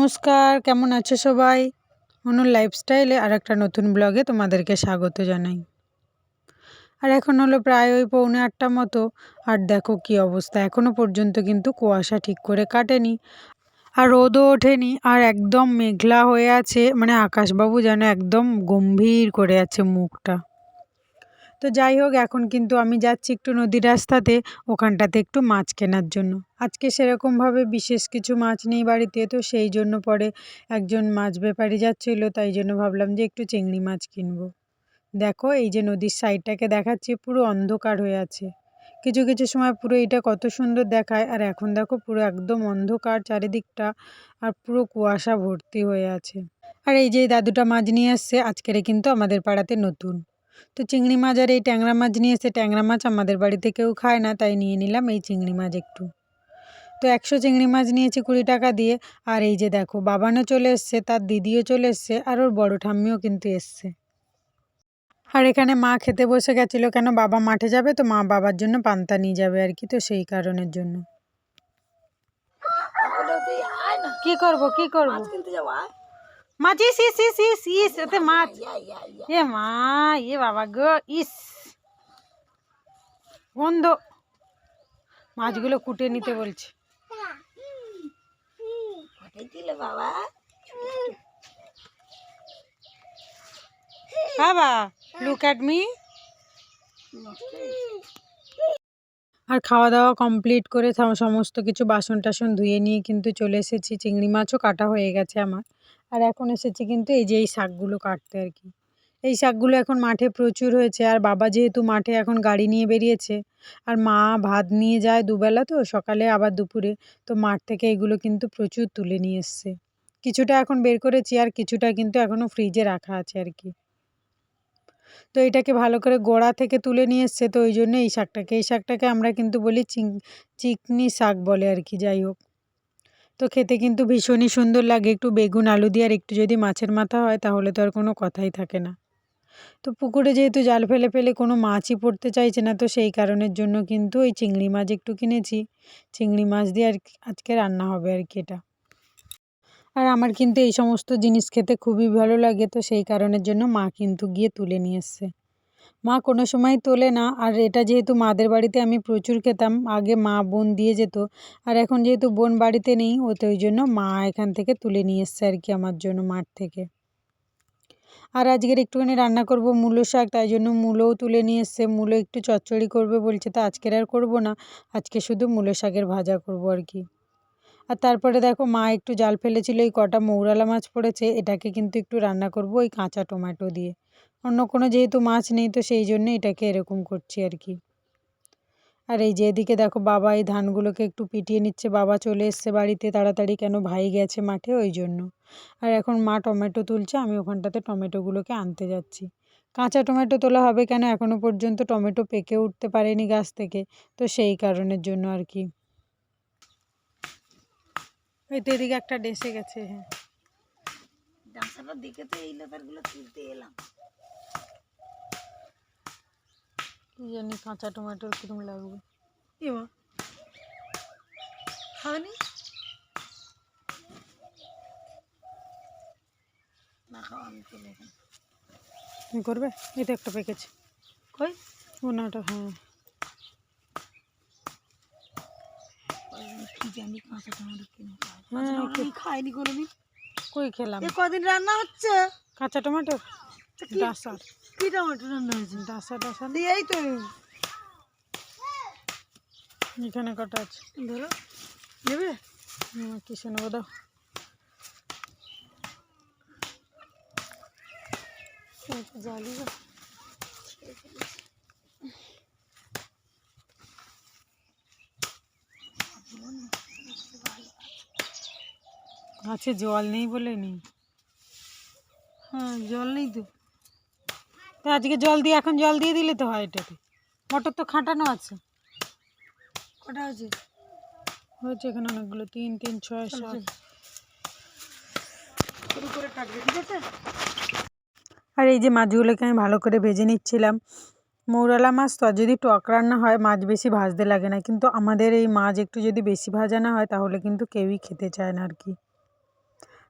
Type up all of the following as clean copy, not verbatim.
নমস্কার, কেমন আছো সবাই? অনুর লাইফস্টাইলে আরেকটা নতুন ব্লগে তোমাদেরকে স্বাগত জানাই। আর এখন হলো প্রায় ওই 7:45 মতো। আর দেখো কি অবস্থা, এখনো পর্যন্ত কিন্তু কুয়াশা ঠিক করে কাটেনি, আর রোদও ওঠেনি, আর একদম মেঘলা হয়ে আছে। মানে আকাশবাবু যেন একদম গম্ভীর করে আছে মুখটা। তো যাই হোক, এখন কিন্তু আমি যাচ্ছি একটু নদীর রাস্তাতে, ওখানটাতে একটু মাছ কেনার জন্য। আজকে সেরকমভাবে বিশেষ কিছু মাছ নেই বাড়িতে, তো সেই জন্য পরে একজন মাছ ব্যাপারী যাচ্ছিল, তাই জন্য ভাবলাম যে একটু চিংড়ি মাছ কিনবো। দেখো এই যে নদীর সাইডটাকে দেখাচ্ছি, পুরো অন্ধকার হয়ে আছে। কিছু কিছু সময় পুরো এটা কত সুন্দর দেখায়, আর এখন দেখো পুরো একদম অন্ধকার চারিদিকটা, আর পুরো কুয়াশা ভর্তি হয়ে আছে। আর এই যে দাদুটা মাছ নিয়ে এসছে, আজকেরে কিন্তু আমাদের পাড়াতে নতুন। তো চিংড়ি মাছ আর এই ট্যাংরা মাছ নিয়ে এসে, ট্যাংরা মাছ আমাদের বাড়িতে কেউ খায় না, তাই নিয়ে নিলাম এই চিংড়ি মাছ একটু। তো 100 চিংড়ি মাছ নিয়েছি 20 টাকা দিয়ে। আর এই যে দেখো বাবানও চলে এসছে, তার দিদিও চলে এসছে, আর ওর বড় ঠাম্মিও কিন্তু এসছে। আর এখানে মা খেতে বসে গেছিলো, কেন বাবা মাঠে যাবে, তো মা বাবার জন্য পান্তা নিয়ে যাবে আর কি, তো সেই কারণের জন্য। কি করব মাছ? ইস ইস ইস ইস ইস, এতে মাছ। এ মা, এ বাবা গো, ইস গন্ধ। মাছগুলো কুটে নিতে বলছে বাবা, লুক অ্যাট মি। আর খাওয়া দাওয়া কমপ্লিট করে সমস্ত কিছু বাসন টাসন ধুয়ে নিয়ে কিন্তু চলে এসেছি। চিংড়ি মাছও কাটা হয়ে গেছে আমার। আর এখন এসেছি কিন্তু এই যে এই শাকগুলো কাটতে আর কি। এই শাকগুলো এখন মাঠে প্রচুর হয়েছে, আর বাবা যেহেতু মাঠে এখন গাড়ি নিয়ে বেরিয়েছে, আর মা ভাত নিয়ে যায় দুবেলা, তো সকালে আবার দুপুরে, তো মাঠ থেকে এগুলো কিন্তু প্রচুর তুলে নিয়ে এসছে। কিছুটা এখন বের করেছি, আর কিছুটা কিন্তু এখনও ফ্রিজে রাখা আছে আর কি। তো এটাকে ভালো করে গোড়া থেকে তুলে নিয়ে এসছে, তো ওই জন্য এই শাকটাকে আমরা কিন্তু বলি চিকনি শাক বলে আর কি। যাই হোক, তো খেতে কিন্তু ভীষণই সুন্দর লাগে, একটু বেগুন আলু দিয়ে, আর একটু যদি মাছের মাথা হয় তাহলে তো আর কোনো কথাই থাকে না। তো পুকুরে যেহেতু জাল ফেলে ফেলে কোনো মাছই পড়তে চাইছে না, তো সেই কারণের জন্য কিন্তু ওই চিংড়ি মাছ একটু কিনেছি। চিংড়ি মাছ দিয়ে আর আজকে রান্না হবে আর কি এটা। আর আমার কিন্তু এই সমস্ত জিনিস খেতে খুবই ভালো লাগে, তো সেই কারণের জন্য মা কিন্তু গিয়ে তুলে নিয়ে এসছে। মা কোনো সময় তোলে না, আর এটা যেহেতু মাদের বাড়িতে আমি প্রচুর খেতাম, আগে মা বোন দিয়ে যেত, আর এখন যেহেতু বোন বাড়িতে নেই, ওতে ওই জন্য মা এখান থেকে তুলে নিয়ে এসছে আর কি আমার জন্য মাঠ থেকে। আর আজকের একটুখানি রান্না করব মূলো শাক, তাই জন্য মূলোও তুলে নিয়ে এসছে। মূলো একটু চচ্চড়ি করবে বলছে, তো আজকের আর করব না, আজকে শুধু মূলো শাকের ভাজা করব আর কি। আর তারপরে দেখো মা একটু জাল ফেলেছিল, এই কটা মৌরালা মাছ পড়েছে, এটাকে কিন্তু একটু রান্না করব ওই কাঁচা টমেটো দিয়ে। অন্য কোনো যেহেতু মাছ নেই, তো সেই জন্য এটাকে এরকম করছি আর কি। আর এই যে এদিকে দেখো বাবা এই ধানগুলোকে একটু পিটিয়ে নিচ্ছে, বাবা চলে এসছে বাড়িতে তাড়াতাড়ি, কেন ভাই গেছে মাঠে ওই জন্য। আর এখন মা টমেটো তুলছে, আমি ওখানটাতে টমেটোগুলোকে আনতে যাচ্ছি। কাঁচা টমেটো তোলা হবে কেন, এখনো পর্যন্ত টমেটো পেকে উঠতে পারেনি গাছ থেকে, তো সেই কারণের জন্য আর কি। এই তো এদিকে একটা ডেসে গেছে। হ্যাঁ, ডাঁসাটার দিকে তো এই লেদারগুলো তুলতে এলাম। কি জানি কাঁচা টমেটোর কিরম লাগবে। এমা খাওয়ানি না, খাওয়ানি চলে এখানে করবে। এই তো একটা পেকেছে কই ওনাটা। হ্যাঁ, কি জানি কাঁচা টমেটো কিনে খাইনি কোনোদিন। কই খেলাম, কদিন রান্না হচ্ছে কাঁচা টমেটো। ডাঁসার কি টমেটো রান্না হয়েছে? ডাঁসা এই তো এখানে কটা আছে, ধরো নেবে। কিসে নেবো, দাও। জালি আছে, জল নেই বলে নেই। হ্যাঁ, জল নেই তো আজকে জল দিয়ে, এখন জল দিয়ে দিলে তো হয়। এটাতে মোটর তো খাটানো আছে। কটা আছে? হয়েছে এখানে অনেকগুলো, 3 3 6 7। শুরু করে কাটবে, ঠিক আছে। আর এই যে মাছগুলোকে আমি ভালো করে ভেজে নিচ্ছিলাম। মৌরালা মাছ তো যদি টক রান্না হয় মাছ বেশি ভাজতে লাগে না, কিন্তু আমাদের এই মাছ একটু যদি বেশি ভাজা না হয় তাহলে কিন্তু কেউই খেতে চায় না আর কি।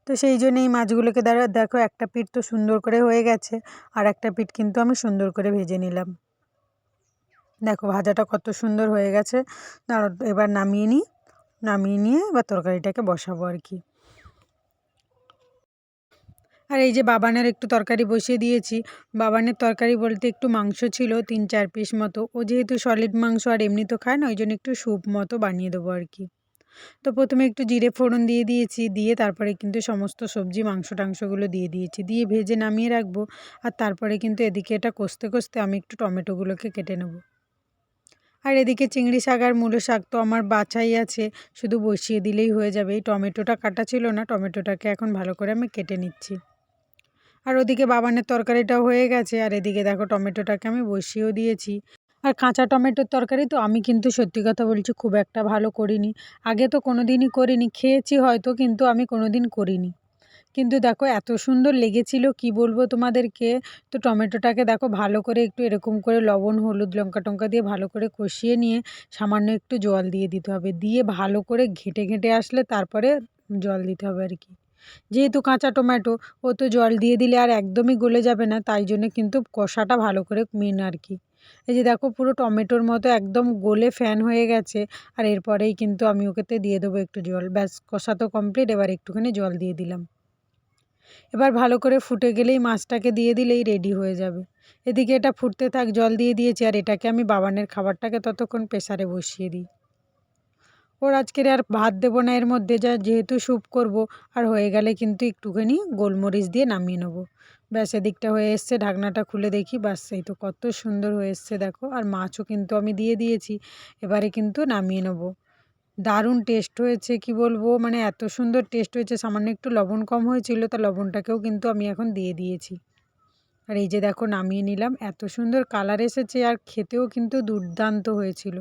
তো সেই জন্য এই মাছগুলোকে দেখো একটা পিঠ তো সুন্দর করে হয়ে গেছে, আর একটা পিঠ কিন্তু আমি সুন্দর করে ভেজে নিলাম। দেখো ভাজাটা কত সুন্দর হয়ে গেছে। দাঁড়াও এবার নামিয়ে নিয়ে এবার তরকারিটাকে বসাবো আর কি। আর এই যে বাবানের একটু তরকারি বসিয়ে দিয়েছি। বাবানের তরকারি বলতে একটু মাংস ছিল 3-4 পিস মতো। ও যেহেতু সলিড মাংস আর এমনি তো খায় না, ওই জন্য একটু স্যুপ মতো বানিয়ে দেবো আর কি। তো প্রথমে একটু জিরে ফোড়ন দিয়ে দিয়েছি, দিয়ে তারপরে কিন্তু সমস্ত সবজি মাংস টাংসগুলো দিয়ে দিয়েছি, দিয়ে ভেজে নামিয়ে রাখবো। আর তারপরে কিন্তু এদিকে এটা কষতে কষতে আমি একটু টমেটোগুলোকে কেটে নেব। আর এদিকে চিংড়ি শাক আর মূলো শাক তো আমার বাছাই আছে, শুধু বসিয়ে দিলেই হয়ে যাবে। এই টমেটোটা কাটা ছিল না, টমেটোটাকে এখন ভালো করে আমি কেটে নিচ্ছি। আর ওদিকে বাবানের তরকারিটাও হয়ে গেছে, আর এদিকে দেখো টমেটোটাকে আমি বসিয়েও দিয়েছি। আর কাঁচা টমেটোর তরকারি তো আমি কিন্তু সত্যি কথা বলছি খুব একটা ভালো করিনি। আগে তো কোনো দিনই করিনি, খেয়েছি হয়তো কিন্তু আমি কোনো দিন করিনি। কিন্তু দেখো এত সুন্দর লেগেছিল কি বলবো তোমাদেরকে। তো টমেটোটাকে দেখো ভালো করে একটু এরকম করে লবণ হলুদ লঙ্কা টঙ্কা দিয়ে ভালো করে কষিয়ে নিয়ে সামান্য একটু জল দিয়ে দিতে হবে, দিয়ে ভালো করে ঘেঁটে ঘেঁটে আসলে তারপরে জল দিতে হবে আর কি। যেহেতু কাঁচা টমেটো, ও তো জল দিয়ে দিলে আর একদমই গলে যাবে না, তাই জন্য কিন্তু কষাটা ভালো করে মেন আর কি। এই যে দেখো পুরো টমেটোর মতো একদম গলে ফ্যান হয়ে গেছে। আর এরপরেই কিন্তু আমি ওকেতে দিয়ে দেবো একটু জল, ব্যাস কষা তো কমপ্লিট, এবার একটুখানি জল দিয়ে দিলাম। এবার ভালো করে ফুটে গেলেই মাছটাকে দিয়ে দিলেই রেডি হয়ে যাবে। এদিকে এটা ফুটতে থাক, জল দিয়ে দিয়েছি, আর এটাকে আমি বাবানের খাবারটাকে ততক্ষণ প্রেসারে বসিয়ে দিই। ওর আজকের আর ভাত দেবো না এর মধ্যে, যেহেতু স্যুপ করব। আর হয়ে গেলে কিন্তু একটুখানি গোলমরিচ দিয়ে নামিয়ে নেবো। ব্যাস এদিকটা হয়ে এসছে, ঢাকনাটা খুলে দেখি, ব্যাস এই তো কত সুন্দর হয়ে এসছে দেখো। আর মাছও কিন্তু আমি দিয়ে দিয়েছি, এবারে কিন্তু নামিয়ে নেবো। দারুণ টেস্ট হয়েছে কি বলবো, মানে এত সুন্দর টেস্ট হয়েছে। সামান্য একটু লবণ কম হয়েছিল, তা লবণটাকেও কিন্তু আমি এখন দিয়ে দিয়েছি। আর এই যে দেখো নামিয়ে নিলাম, এত সুন্দর কালার এসেছে আর খেতেও কিন্তু দুর্দান্ত হয়েছিল।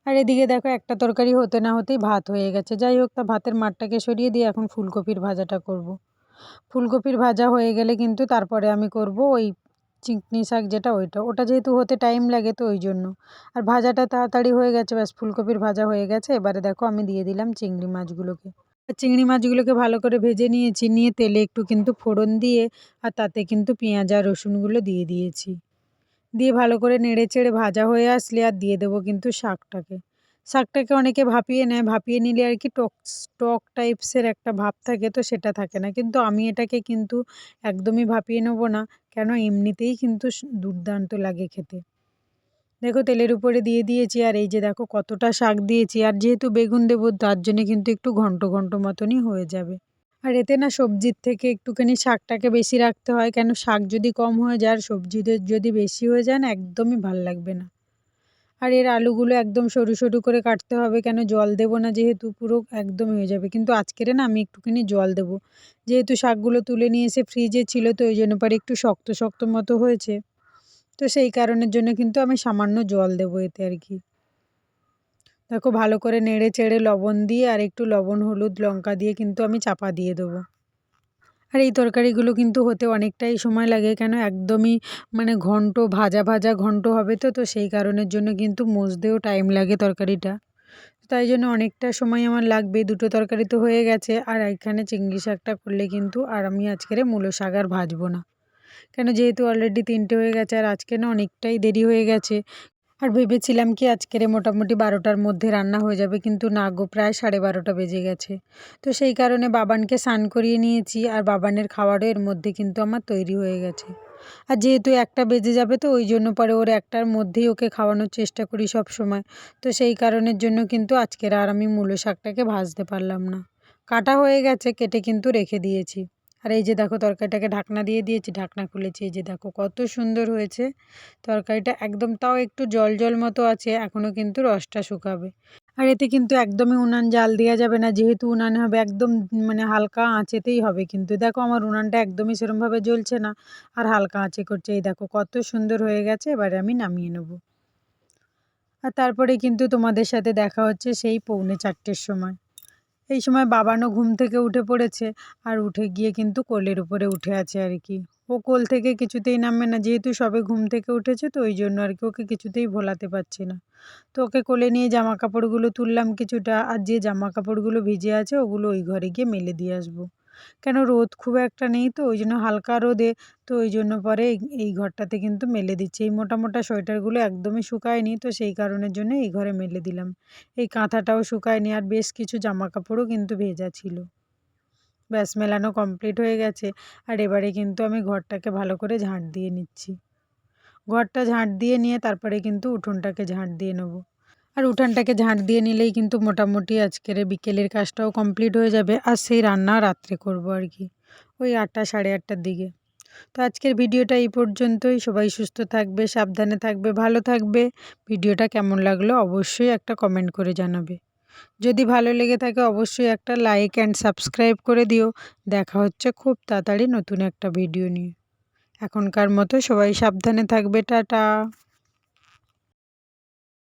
আর এদিকে দেখো একটা তরকারি হতে না হতেই ভাত হয়ে গেছে। যাই হোক, তা ভাতের মাঠটাকে সরিয়ে দিয়ে এখন ফুলকপির ভাজাটা করব। ফুলকপির ভাজা হয়ে গেলে কিন্তু তারপরে আমি করব ওই চিকনি শাক যেটা, ওটা যেহেতু হতে টাইম লাগে তো ওই জন্য। আর ভাজাটা তাড়াতাড়ি হয়ে গেছে, ব্যাস ফুলকপির ভাজা হয়ে গেছে। এবারে দেখো আমি দিয়ে দিলাম চিংড়ি মাছগুলোকে। আর চিংড়ি মাছগুলোকে ভালো করে ভেজে নিয়েছি, নিয়ে তেলে একটু কিন্তু ফোড়ন দিয়ে আর তাতে কিন্তু পেঁয়াজ আর রসুনগুলো দিয়ে দিয়েছি। দিয়ে ভালো করে নেড়েচেড়ে ভাজা হয়ে আসলে আর দিয়ে দেবো কিন্তু শাকটাকে। শাকটাকে অনেকে ভাপিয়ে নেয়, ভাপিয়ে নিলে আর কি টক টক টাইপসের একটা ভাব থাকে, তো সেটা থাকে না। কিন্তু আমি এটাকে কিন্তু একদমই ভাপিয়ে নেবো না, কেন এমনিতেই কিন্তু দুর্দান্ত লাগে খেতে। দেখো তেলের উপরে দিয়ে দিয়েছি, আর এই যে দেখো কতটা শাক দিয়েছি, আর যেহেতু বেগুন দেবো তার জন্য কিন্তু একটু ঘন্ট ঘন্ট মতনই হয়ে যাবে। আর এতে না সবজির থেকে একটুখানি শাকটাকে বেশি রাখতে হয়, কেন শাক যদি কম হয়ে যায় আর সবজিদের যদি বেশি হয়ে যায় না, একদমই ভাল লাগবে না। আর এর আলুগুলো একদম সরু সরু করে কাটতে হবে, কেন জল দেবো না যেহেতু, পুরো একদম হয়ে যাবে। কিন্তু আজকের না আমি একটুখানি জল দেবো, যেহেতু শাকগুলো তুলে নিয়ে এসে ফ্রিজে ছিল, তো ওই জন্য পরে একটু শক্ত শক্ত মতো হয়েছে। তো সেই কারণের জন্য কিন্তু আমি সামান্য জল দেবো এতে আর কি। দেখো ভালো করে নেড়ে চেড়ে লবণ দিয়ে আর একটু লবণ হলুদ লঙ্কা দিয়ে কিন্তু আমি চাপা দিয়ে দেবো। আর এই তরকারিগুলো কিন্তু হতে অনেকটাই সময় লাগে, কেন একদমই মানে ঘন্ট ভাজা ভাজা ঘন্ট হবে, তো তো সেই কারণের জন্য কিন্তু মজতেও টাইম লাগে তরকারিটা। তাই জন্য অনেকটা সময় আমার লাগবে। দুটো তরকারি তো হয়ে গেছে, আর এখানে চিংড়ি শাকটা করলে কিন্তু আর আমি আজকের মূলো শাক আর ভাজবো না, কেন যেহেতু অলরেডি 3টে হয়ে গেছে, আর আজকে না অনেকটাই দেরি হয়ে গেছে। আর ভেবেছিলাম কি আজকেরে মোটামুটি 12টার মধ্যে রান্না হয়ে যাবে, কিন্তু না গো, প্রায় 12:30 বেজে গেছে। তো সেই কারণে বাবানকে স্নান করিয়ে নিয়েছি, আর বাবানের খাবারও এর মধ্যে কিন্তু আমার তৈরি হয়ে গেছে। আর যেহেতু 1টা বেজে যাবে, তো ওই জন্য পরে ওর 1টার মধ্যেই ওকে খাওয়ানোর চেষ্টা করি সব সময়। তো সেই কারণের জন্য কিন্তু আজকের আর আমি মূলো শাকটাকে ভাজতে পারলাম না। কাটা হয়ে গেছে, কেটে কিন্তু রেখে দিয়েছি। আর এই যে দেখো তরকারিটাকে ঢাকনা দিয়ে দিয়েছি, ঢাকনা খুলেছি, এই যে দেখো কত সুন্দর হয়েছে তরকারিটা। একদম তাও একটু জল জল মতো আছে, এখনও কিন্তু রসটা শুকাবে। আর এতে কিন্তু একদমই উনান জাল দেওয়া যাবে না, যেহেতু উনানে হবে একদম মানে হালকা আঁচেতেই হবে। কিন্তু দেখো আমার উনানটা একদমই সেরমভাবে জ্বলছে না, আর হালকা আঁচে করছে। এই দেখো কত সুন্দর হয়ে গেছে, এবারে আমি নামিয়ে নেব। আর তারপরে কিন্তু তোমাদের সাথে দেখা হচ্ছে সেই 3:45-4টের সময়। এই সময় বাবানও ঘুম থেকে উঠে পড়েছে, আর উঠে গিয়ে কিন্তু কোলের উপরে উঠে আছে আর কি। ও কোল থেকে কিছুতেই নামবে না, যেহেতু সবে ঘুম থেকে উঠেছে, তো ওই জন্য আর কি ওকে কিছুতেই ভোলাতে পারছি না। তো ওকে কোলে নিয়ে জামা কাপড়গুলো তুললাম কিছুটা, আর যে জামা কাপড়গুলো ভিজে আছে ওগুলো ওই ঘরে গিয়ে মেলে দিয়ে আসবো। কেন রোদ খুব একটা নেই তো ওই জন্য হালকা রোদে, তো ওই জন্য পরে এই ঘরটাতে কিন্তু মেলে দিচ্ছি। এই মোটা মোটা সোয়েটারগুলো একদমই শুকায়নি, তো সেই কারণের জন্য এই ঘরে মেলে দিলাম। এই কাঁথাটাও শুকায়নি, আর বেশ কিছু জামা কাপড়ও কিন্তু ভেজা ছিল। ব্যাস মেলানো কমপ্লিট হয়ে গেছে। আর এবারে কিন্তু আমি ঘরটাকে ভালো করে ঝাঁট দিয়ে নিচ্ছি। ঘরটা ঝাঁট দিয়ে নিয়ে তারপরে কিন্তু উঠোনটাকে ঝাঁট দিয়ে নেবো। আর উঠানটাকে ঝাঁট দিয়ে নিলেই কিন্তু মোটামুটি আজকের বিকেলের কাজটাও কমপ্লিট হয়ে যাবে। আর সেই রান্না রাত্রে করব আর কি, ওই 8টা সাড়ে 8টার দিকে। তো আজকের ভিডিওটা এই পর্যন্তই। সবাই সুস্থ থাকবে, সাবধানে থাকবে, ভালো থাকবে। ভিডিওটা কেমন লাগলো অবশ্যই একটা কমেন্ট করে জানাবে। যদি ভালো লেগে থাকে অবশ্যই একটা লাইক অ্যান্ড সাবস্ক্রাইব করে দিও। দেখা হচ্ছে খুব তাড়াতাড়ি নতুন একটা ভিডিও নিয়ে। এখনকার মতো সবাই সাবধানে থাকবে, টাটা।